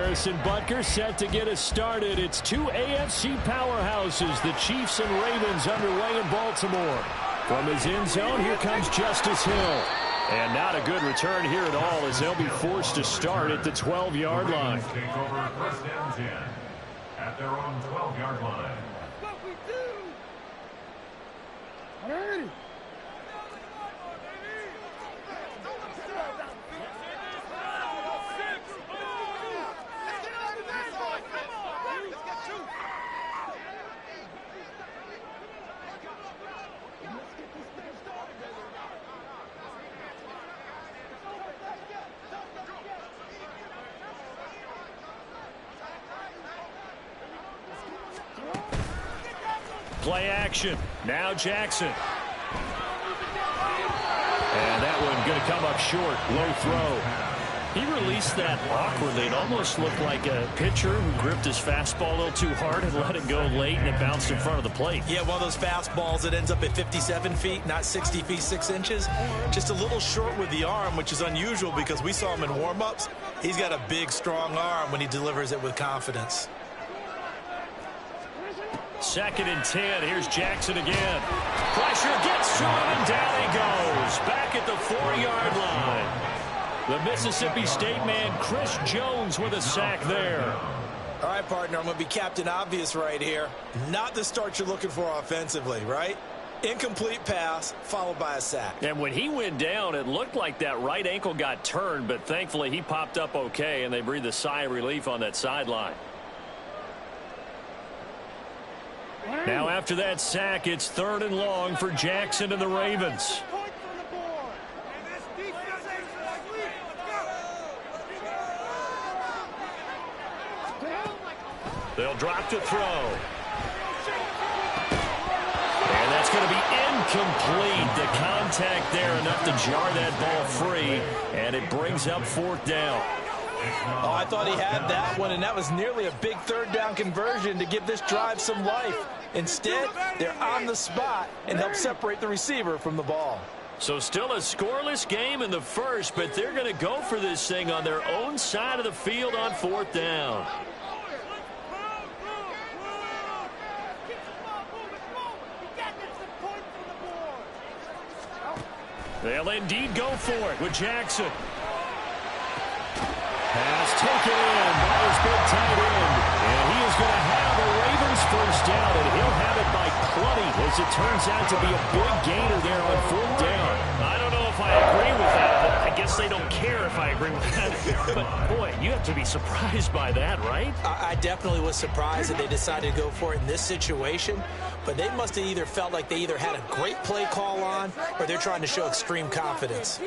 Harrison Butker set to get us started. It's two AFC powerhouses, the Chiefs and Ravens, underway in Baltimore. From his end zone, here comes Justice Hill. And not a good return here at all, as they'll be forced to start at the 12-yard line. Take over first down 10 at their own 12-yard line. What we do? Alrighty. Play action. Now Jackson. And that one going to come up short. Low throw. He released that awkwardly. It almost looked like a pitcher who gripped his fastball a little too hard and let it go late, and it bounced in front of the plate. Yeah, one of those fastballs that ends up at 57 feet, not 60 feet, 6 inches. Just a little short with the arm, which is unusual because we saw him in warm-ups. He's got a big, strong arm when he delivers it with confidence. 2nd and 10. Here's Jackson again. Pressure gets to him, and down he goes. Back at the 4-yard line. The Mississippi State man, Chris Jones, with a sack there. All right, partner, I'm going to be Captain Obvious right here. Not the start you're looking for offensively, right? Incomplete pass, followed by a sack. And when he went down, it looked like that right ankle got turned, but thankfully he popped up okay, and they breathed a sigh of relief on that sideline. Now after that sack, it's 3rd and long for Jackson and the Ravens. They'll drop to throw. And that's going to be incomplete. The contact there enough to jar that ball free, and it brings up 4th down. Oh, I thought he had that one, and that was nearly a big 3rd down conversion to give this drive some life. Instead, they're on the spot and help separate the receiver from the ball. So still a scoreless game in the first, but they're going to go for this thing on their own side of the field on 4th down. They'll indeed go for it with Jackson. Pass taken in by his big tight end. And he is going to have the Ravens first down, and he'll have it by plenty, as it turns out to be a big gainer there on 4th down. I don't know if I agree with that, but I guess they don't care if I agree with that. But, boy, you have to be surprised by that, right? I definitely was surprised that they decided to go for it in this situation, but they must have either felt like they either had a great play call on or they're trying to show extreme confidence.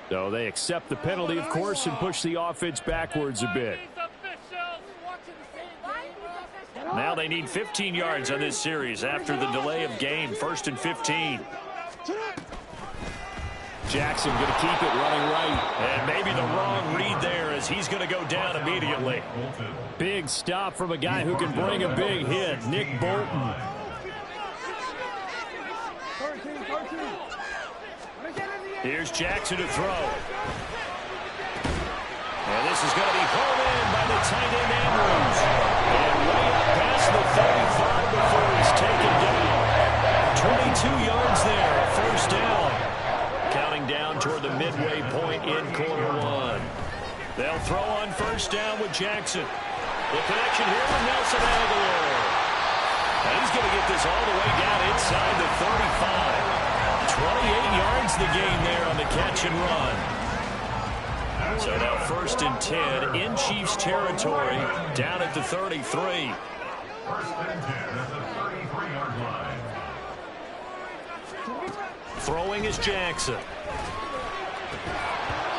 So they accept the penalty, of course, and push the offense backwards a bit. Now they need 15 yards on this series after the delay of game. 1st and 15. Jackson going to keep it running right. And maybe the wrong read there, as he's going to go down immediately. Big stop from a guy who can bring a big hit, Nick Bolton. Here's Jackson to throw. And this is going to be home in by the tight end Andrews. And way up past the 35 before he's taken down. 22 yards there, 1st down. Counting down toward the midway point in quarter 1. They'll throw on 1st down with Jackson. The connection here with Nelson Aguilar. And he's going to get this all the way down inside the 35. 28 yards the gain there on the catch and run. So now 1st and 10 in Chiefs territory, down at the 33. 1st and 10 at the 33-yard line. Throwing is Jackson.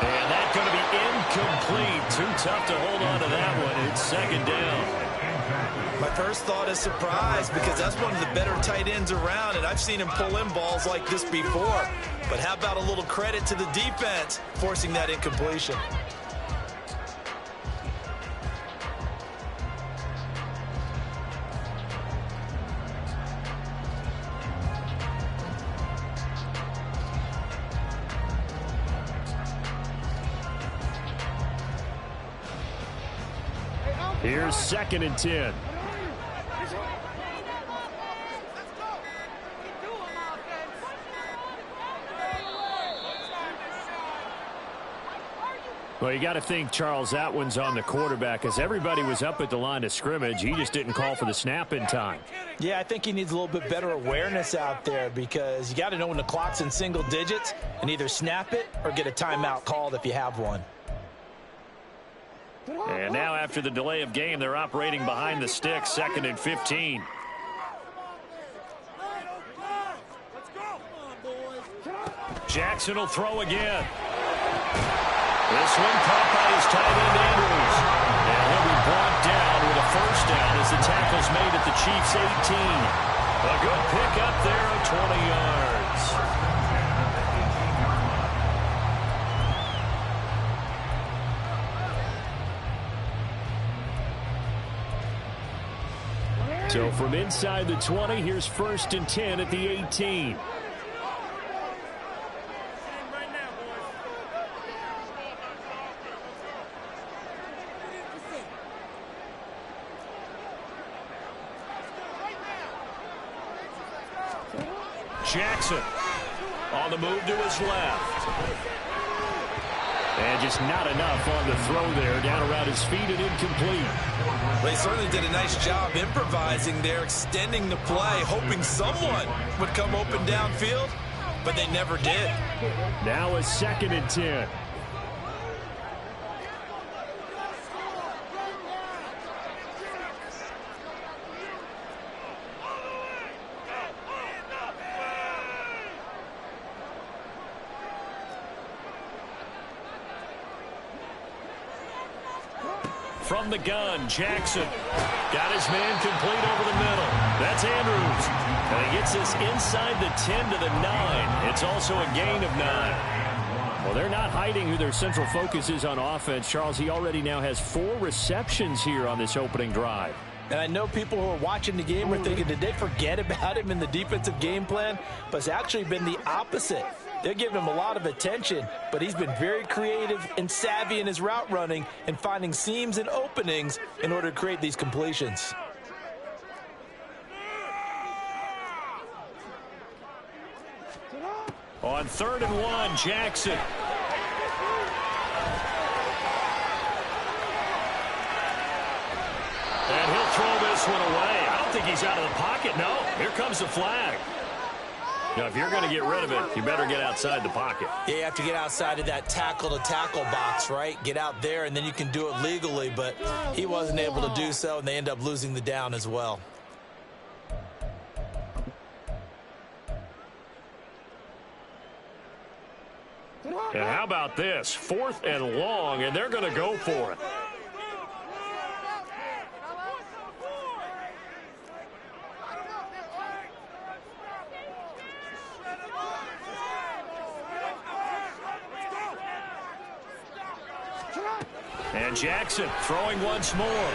And that's going to be incomplete. Too tough to hold on to that one. It's 2nd down. My first thought is surprise, because that's one of the better tight ends around, and I've seen him pull in balls like this before. But how about a little credit to the defense forcing that incompletion? Here's 2nd and 10. Well, you got to think, Charles, that one's on the quarterback, as everybody was up at the line of scrimmage. He just didn't call for the snap in time. Yeah, I think he needs a little bit better awareness out there, because you got to know when the clock's in single digits and either snap it or get a timeout called if you have one. And now after the delay of game, they're operating behind the sticks, 2nd and 15. Jackson will throw again. This one caught by his tight end, Andrews. And he'll be brought down with a first down as the tackle's made at the Chiefs' 18. A good pick up there of 20 yards. So from inside the 20, here's 1st and 10 at the 18. Jackson on the move to his left. And just not enough on the throw there, down around his feet and incomplete. They certainly did a nice job improvising there, extending the play, hoping someone would come open downfield, but they never did. Now a 2nd and 10. From the gun, Jackson got his man complete over the middle. That's Andrews. And he gets this inside the 10 to the 9. It's also a gain of 9. Well, they're not hiding who their central focus is on offense. Charles, he already now has 4 receptions here on this opening drive. And I know people who are watching the game are thinking, did they forget about him in the defensive game plan? But it's actually been the opposite. They're giving him a lot of attention, but he's been very creative and savvy in his route running and finding seams and openings in order to create these completions. On 3rd and 1, Jackson. And he'll throw this one away. I don't think he's out of the pocket. No, here comes the flag. Now, if you're going to get rid of it, you better get outside the pocket. Yeah, you have to get outside of that tackle-to-tackle box, right? Get out there, and then you can do it legally, but he wasn't able to do so, and they end up losing the down as well. And how about this? 4th and long, and they're going to go for it. And Jackson throwing once more.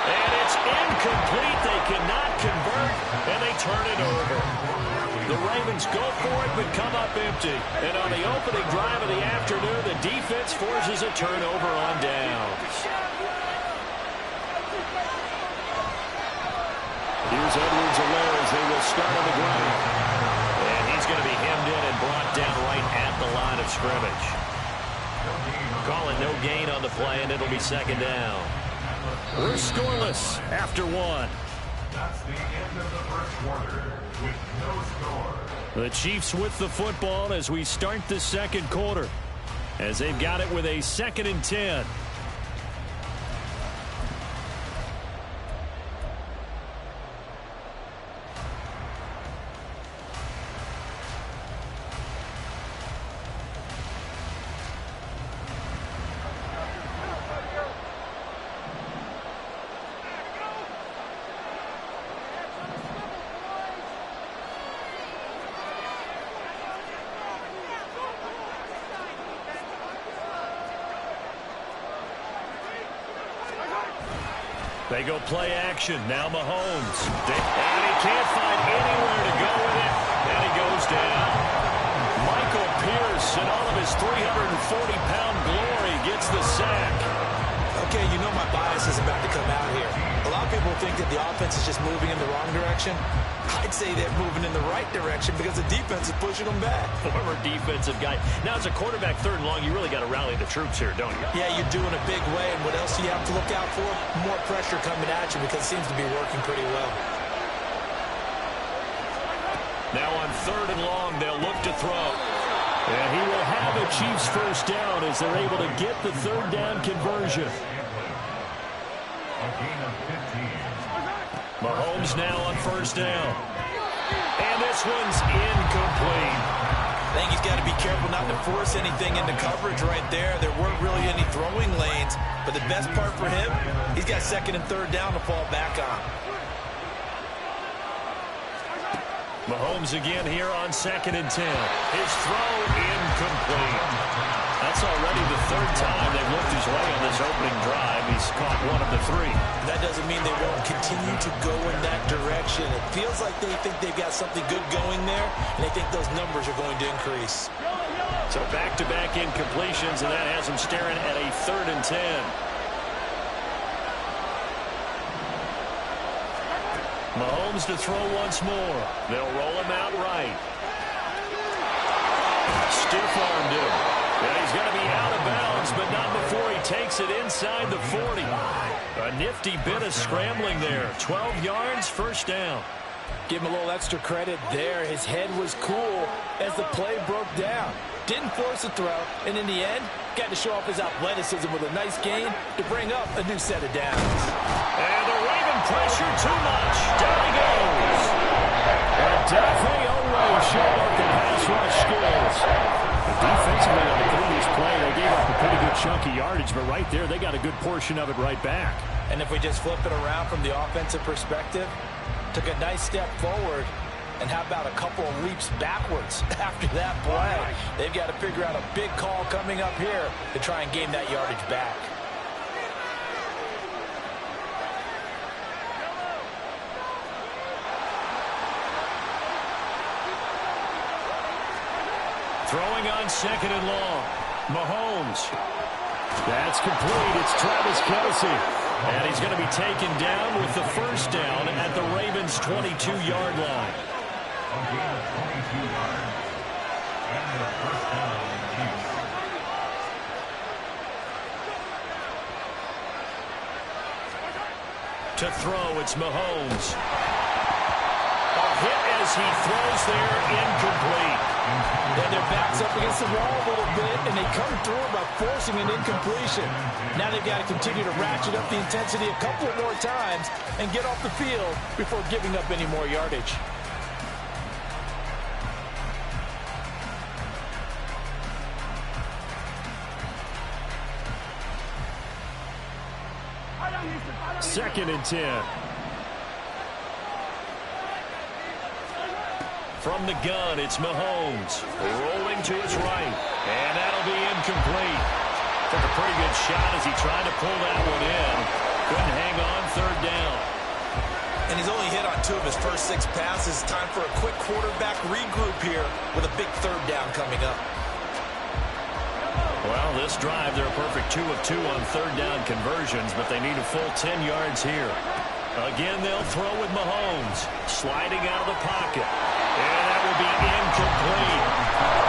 And it's incomplete. They cannot convert, and they turn it over. The Ravens go for it, but come up empty. And on the opening drive of the afternoon, the defense forces a turnover on downs. Here's Edwards-Helaire as they will start on the ground. And he's going to be hemmed in and brought down right at the line of scrimmage. Call it no gain on the play, and it'll be 2nd down. We're scoreless after 1. That's the end of the first quarter with no score. The Chiefs with the football as we start the 2nd quarter, as they've got it with a 2nd and 10. They go play action. Now Mahomes. And he can't find anywhere to go with it. And he goes down. Michael Pierce, in all of his 340-pound glory, gets the sack. Okay, you know my bias is about to come out here. A lot of people think that the offense is just moving in the wrong direction. I'd say they're moving in the right direction because the defense is pushing them back. Former defensive guy. Now, as a quarterback, 3rd and long, you really got to rally the troops here, don't you? Yeah, you're doing a big way, and what else do you have to look out for? More pressure coming at you because it seems to be working pretty well. Now on 3rd and long, they'll look to throw. And he will have a Chiefs first down as they're able to get the 3rd down conversion. Mahomes now on 1st down. And this one's incomplete. I think he's got to be careful not to force anything into coverage right there. There weren't really any throwing lanes. But the best part for him, he's got 2nd and 3rd down to fall back on. Mahomes again here on 2nd and 10. His throw incomplete. That's already the 3rd time they've looked his way on this opening drive. He's caught 1 of the 3. That doesn't mean they won't continue to go in that direction. It feels like they think they've got something good going there, and they think those numbers are going to increase. So back-to-back incompletions, and that has him staring at a 3rd and 10. Mahomes to throw once more. They'll roll him out right. Stiff-armed him. And he's going to be out of bounds, but not before he takes it inside the 40. A nifty bit of scrambling there. 12 yards, 1st down. Give him a little extra credit there. His head was cool as the play broke down. Didn't force a throw, and in the end, got to show off his athleticism with a nice gain to bring up a new set of downs. And the Raven pressure too much. Down he goes. And Dafe always showed up the pass rush skills. Defensively on the previous play, they gave up a pretty good chunk of yardage, but right there, they got a good portion of it right back. And if we just flip it around from the offensive perspective, took a nice step forward, and how about a couple of leaps backwards after that play? They've got to figure out a big call coming up here to try and gain that yardage back. Throwing on 2nd and long. Mahomes. That's complete. It's Travis Kelce. And he's going to be taken down with the 1st down at the Ravens' 22-yard line. To throw, it's Mahomes. A hit as he throws there, incomplete. And their back's up against the wall a little bit, and they come through by forcing an incompletion. Now they've got to continue to ratchet up the intensity a couple of more times and get off the field before giving up any more yardage. Second and 10. From the gun, it's Mahomes. Rolling to his right. And that'll be incomplete. Took a pretty good shot as he tried to pull that one in. Couldn't hang on 3rd down. And he's only hit on 2 of his first 6 passes. Time for a quick quarterback regroup here with a big 3rd down coming up. Well, this drive, they're a perfect 2 of 2 on 3rd down conversions, but they need a full 10 yards here. Again, they'll throw with Mahomes. Sliding out of the pocket. And that will be incomplete.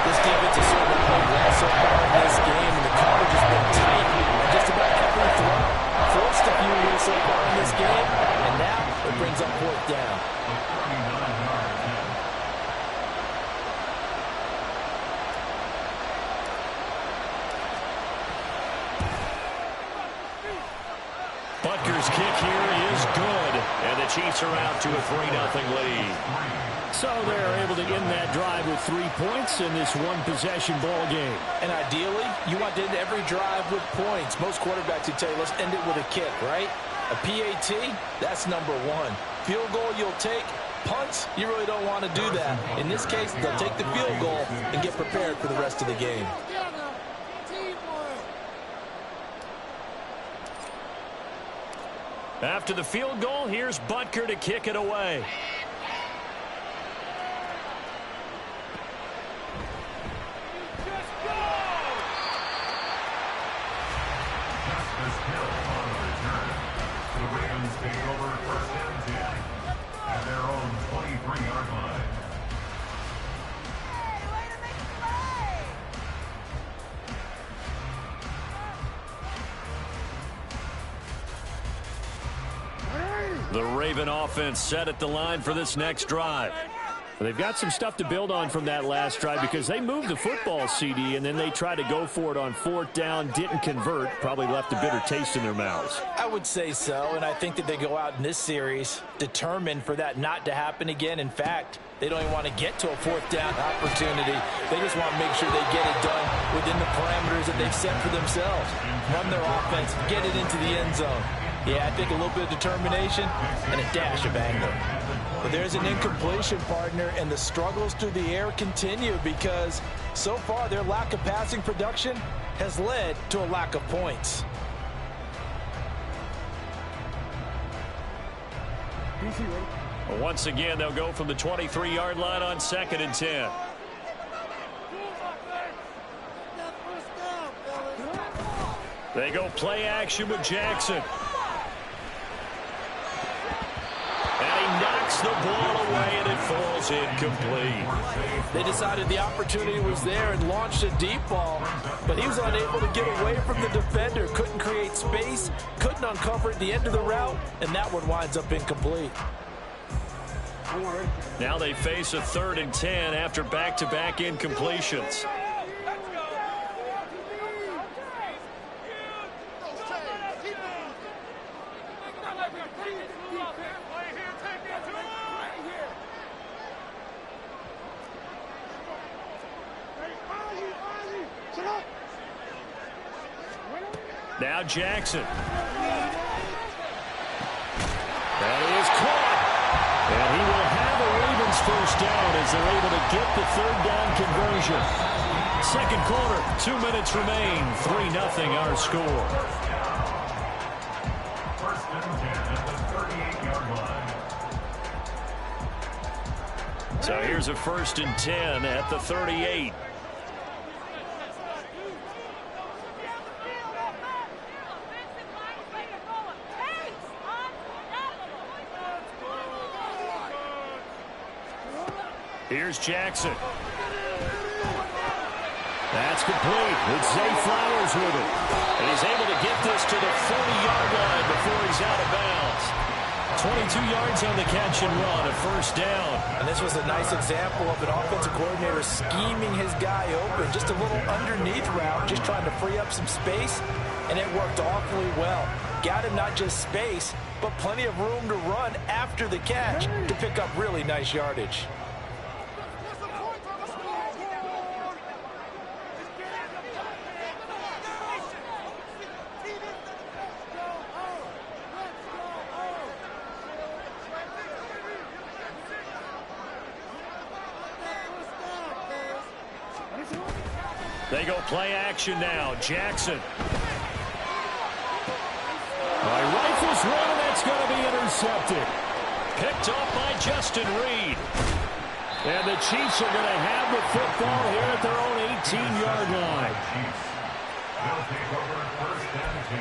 This defense has certainly played well so far in this game, and the coverage has been tight on just about every throw. Forced a few here so far in this game, and now it brings up 4th down. Butker's kick here is good, and the Chiefs are out to a 3-0 lead. So they're able to end that drive with 3 points in this one-possession ball game. And ideally, you want to end every drive with points. Most quarterbacks would tell you, let's end it with a kick, right? A PAT, that's number 1. Field goal you'll take. Punts, you really don't want to do that. In this case, they'll take the field goal and get prepared for the rest of the game. After the field goal, here's Butker to kick it away. Take over first and 10 at their own 23-yard line. The Raven offense set at the line for this next drive. They've got some stuff to build on from that last drive because they moved the football, CD, and then they tried to go for it on 4th down, didn't convert, probably left a bitter taste in their mouths. I would say so, and I think that they go out in this series determined for that not to happen again. In fact, they don't even want to get to a 4th down opportunity. They just want to make sure they get it done within the parameters that they've set for themselves. Run their offense, get it into the end zone. Yeah, I think a little bit of determination and a dash of anger. But there's an incompletion, partner, and the struggles through the air continue because so far their lack of passing production has led to a lack of points. Well, once again, they'll go from the 23-yard line on 2nd and 10. They go play action with Jackson. And he knocks the ball away, and it falls incomplete. They decided the opportunity was there and launched a deep ball, but he was unable to get away from the defender. Couldn't create space, couldn't uncover at the end of the route, and that one winds up incomplete. Now they face a 3rd and 10 after back-to-back incompletions. Now Jackson. That is caught. And he will have a Ravens first down as they're able to get the 3rd down conversion. Second quarter, 2 minutes remain. 3-0 our score. First and 10 at the 38-yard line. So here's a 1st and 10 at the 38. Here's Jackson. That's complete. It's Zay Flowers with it. And he's able to get this to the 40-yard line before he's out of bounds. 22 yards on the catch and run, a first down. And this was a nice example of an offensive coordinator scheming his guy open. Just a little underneath route, just trying to free up some space, and it worked awfully well. Got him not just space, but plenty of room to run after the catch to pick up really nice yardage. They go play action now. Jackson. Rifles one, and that's going to be intercepted. Picked off by Justin Reed. And the Chiefs are going to have the football here at their own 18-yard line. They'll take over first and 10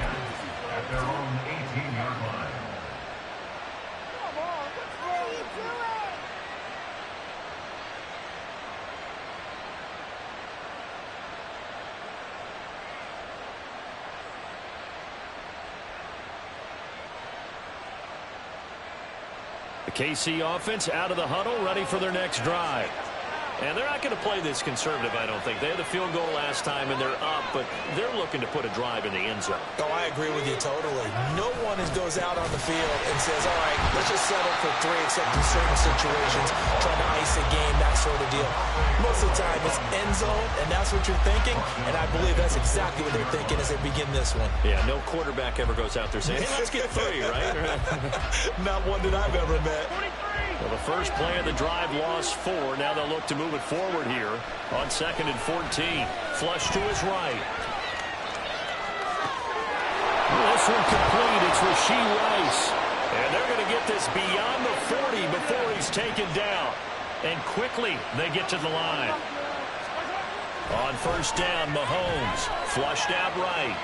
at their own 18-yard line. The KC offense out of the huddle, ready for their next drive. And they're not going to play this conservative, I don't think. They had the field goal last time, and they're up, but they're looking to put a drive in the end zone. Oh, I agree with you totally. No one goes out on the field and says, all right, let's just settle for 3, except in certain situations, trying to ice a game, that sort of deal. Most of the time, it's end zone, and that's what you're thinking, and I believe that's exactly what they're thinking as they begin this one. Yeah, no quarterback ever goes out there saying, hey, let's get 3, right? Not one that I've ever met. Well, the first play of the drive lost 4. Now they'll look to move it forward here on 2nd and 14. Flush to his right. This this one complete. It's Rashee Rice. And they're going to get this beyond the 40 before he's taken down. And quickly they get to the line. On first down, Mahomes flushed out right.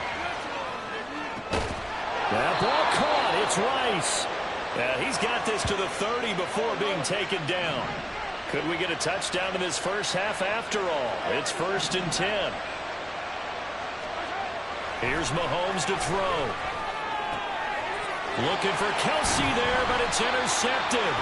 That ball caught. It's Rice. He's got this to the 30 before being taken down. Could we get a touchdown in this first half after all? It's 1st and 10. Here's Mahomes to throw. Looking for Kelsey there, but it's intercepted.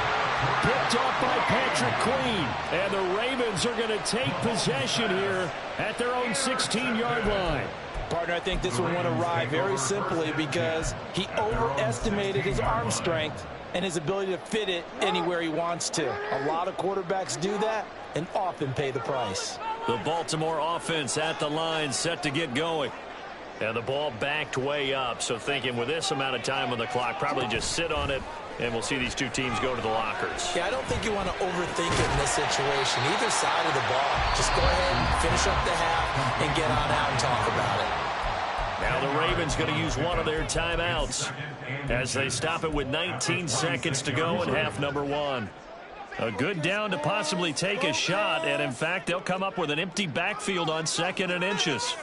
Picked off by Patrick Queen. And the Ravens are going to take possession here at their own 16-yard line. Partner, I think this one went awry very simply because he overestimated his arm strength and his ability to fit it anywhere he wants to. A lot of quarterbacks do that and often pay the price. The Baltimore offense at the line, set to get going. And the ball backed way up, so thinking with this amount of time on the clock, probably just sit on it, and we'll see these two teams go to the lockers. Yeah, I don't think you want to overthink it in this situation. Either side of the ball. Just go ahead and finish up the half and get on out and talk about it. Now the Ravens going to use one of their timeouts as they stop it with 19 seconds to go in half number 1. A good down to possibly take a shot, and in fact, they'll come up with an empty backfield on 2nd and inches.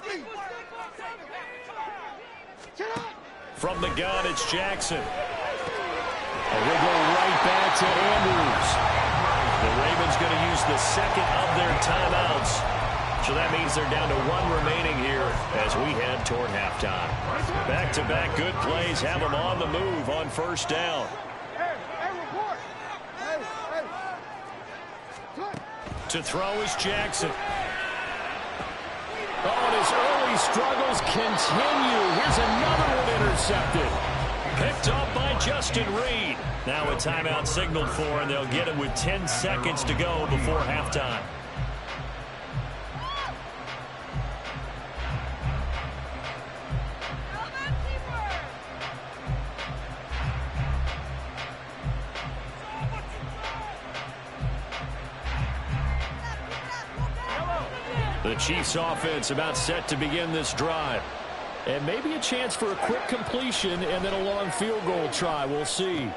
From the gun, it's Jackson. And we'll go right back to Andrews. The Ravens going to use the second of their timeouts. So that means they're down to 1 remaining here as we head toward halftime. Back-to-back good plays have them on the move on first down. To throw is Jackson. Oh, and his early struggles continue. Here's another one intercepted. Picked off by Justin Reed. Now a timeout signaled for, and they'll get it with 10 seconds to go before halftime. The Chiefs offense about set to begin this drive. And maybe a chance for a quick completion and then a long field goal try. We'll see. Meanwhile,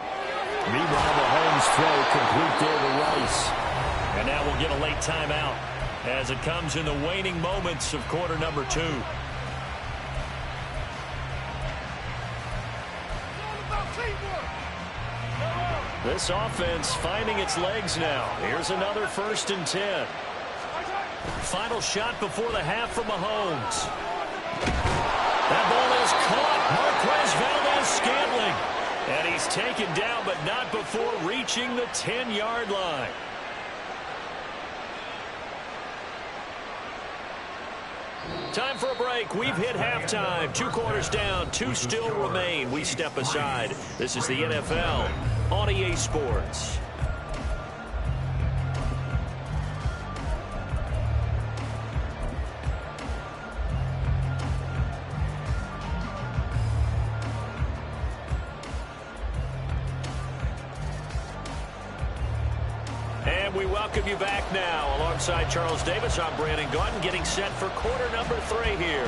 the Mahomes throw complete there to Rice. And now we'll get a late timeout as it comes in the waning moments of quarter number 2. This offense finding its legs now. Here's another 1st and 10. Final shot before the half from Mahomes. That ball is caught. Marquez Valdes-Scantling. And he's taken down, but not before reaching the 10-yard line. Time for a break. We've hit halftime. 2 quarters down. 2 still remain. We step aside. This is the NFL on EA Sports. We welcome you back now. Alongside Charles Davis, I'm Brandon Gaudin, getting set for quarter number 3 here.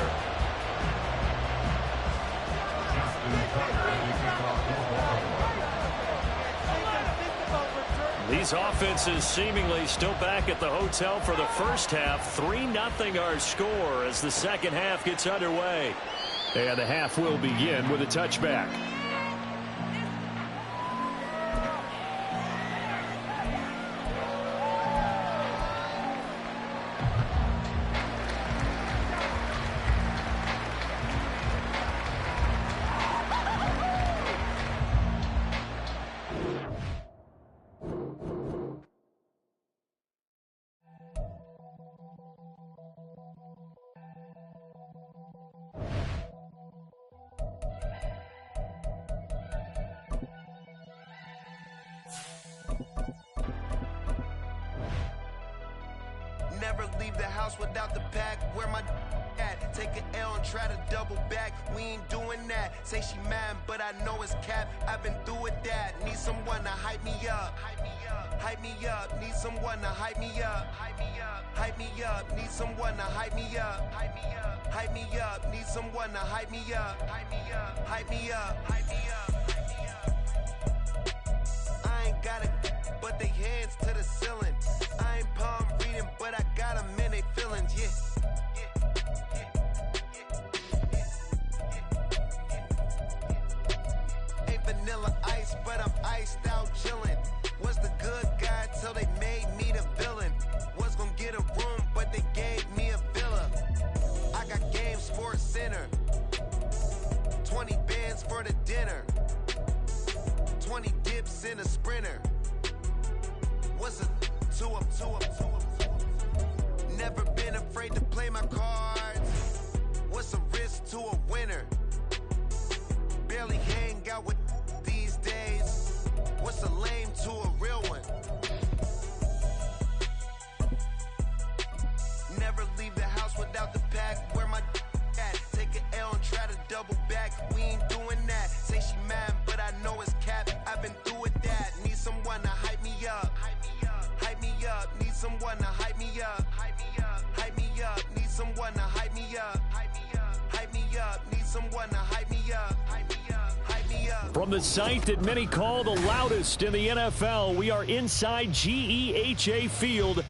These offenses seemingly still back at the hotel for the first half. 3-0 our score as the second half gets underway. And the half will begin with a touchback. Never leave the house without the pack. Where my at? Take an L and try to double back. We ain't doing that. Say she mad, but I know it's cap. I've been through with that. Need someone to hype me up. hype me up. Need someone to hype me up. Hype me up. Hype me up. Need someone to hype me up. Hype me up. Hype me up. Need someone to hype me up. Hype me up. Hype me up. Hype me up. I ain't got it, but they hands to the ceiling. I ain't palm reading, but I got them in they feelings. Yeah. Ain't vanilla ice, but I'm iced out chillin'. Was the good guy till they made me the villain. Was gonna get a room, but they gave me a villa. I got game Sports Center. 20 bands for the dinner. 20 dips in a sprinter. What's a two up? Never been afraid to play my cards. What's a risk to a winner? Barely hang out with these days. What's a lame to a real one? Never leave the house without the pack. Where my at? Take an L and try to double back. We ain't doing that. Say she mad, but I know it's cap. I've been through with that. Need someone to hype me up. Hype me up. Hype me up. Need someone to hype me up. Hype me up. Hype me up. Need someone to hype me up. Hype me up. Hype me up. Need someone to hype me up. Hype me up. Hype me up. From the site that many call the loudest in the NFL, we are inside GEHA Field.